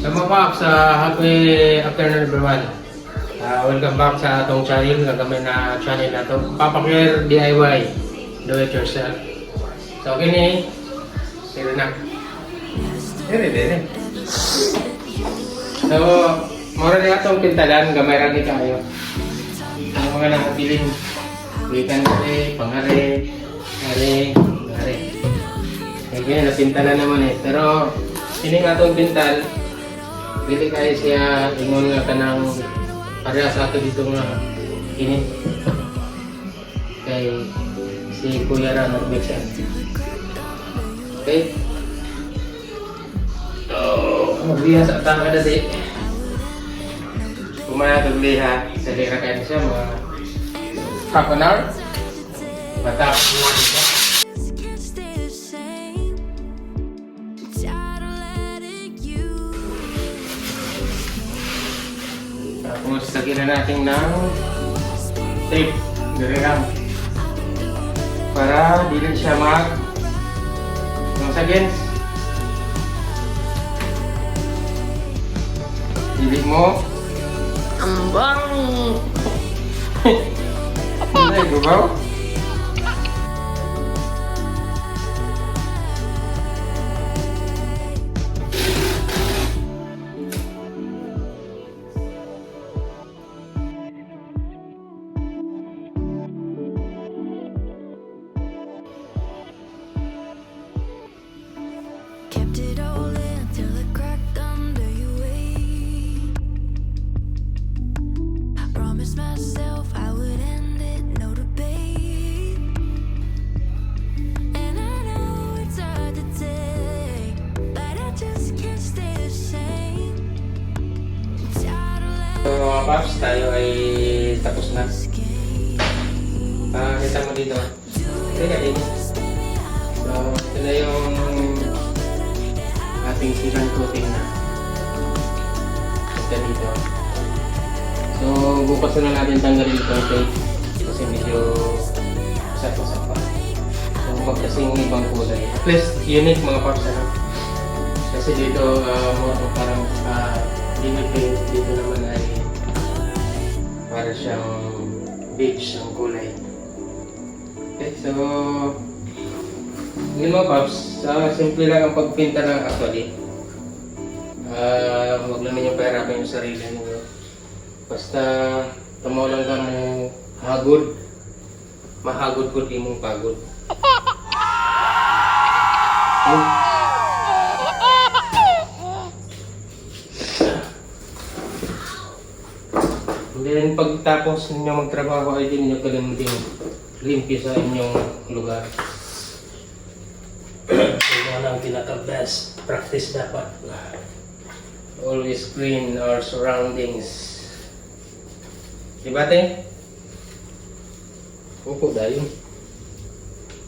Mga Pops, happy afternoon everyone. Welcome back sa atong channel, gagamay na channel na to. Papa Claire DIY, do it yourself. So kini, sira na. Dire. So, mura na atong pintalan, gamay ra ni kayo. Ang mga nakabiling, wikan kare, pangare, ngare. Kaya kini napintalan naman eh. Pero, kini nga atong pintal, dili kaya siya ingon nga kanang pareha sa ato dito nga ini kay si Kuya Ra nag-mix yan. Okay? So, magliha sa atang kada di. Kumaya tagliha sa lira kaya siya mga half an hour. Matapos mo siya. Tapos lagyan na natin ng tape, gano'n para di rin siya once again, hilig mo ambang hindi, gubaw. Myself, I would end it, no debate. And I know it's hard to take, but I just can't stay the same. So mga Paps, tayo ay tapos na. Kita mo dito. Teka din. So, ito na yung ating silang coating na. Ito dito. So, bukas na natin tanggalin itong tape kasi medyo usap-usap pa. So, huwag kasing ibang kulay. At least, unique mga Paps na. Kasi dito, parang dito naman ay para siyang beige ang kulay. Okay, so yun mga Paps, simple lang ang pagpinta ng actually. Huwag lang ninyo pahirapan yung sarili niyo. Basta tumaw lang ka mo mahagod ko di mong pagod. And then pagtapos ninyo magtrabaho ay di ninyo kalimutin limpyo sa inyong lugar. Yun ang pinaka-best practice dapat. Always clean our surroundings. Diba, te? Upo dayo.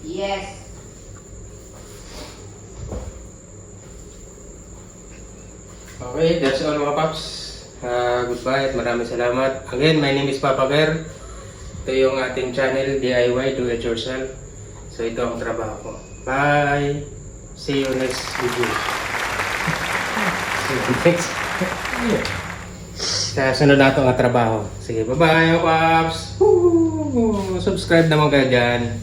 Yes. Okay, that's all mga Paps. Goodbye at maraming salamat. Again, my name is Papa Claire. Ito yung ating channel, DIY, Do It Yourself. So ito ang trabaho ko. Bye! See you next video. See you next sa sunod na itong trabaho. Sige, bye-bye mga Paps! Subscribe naman kayo dyan.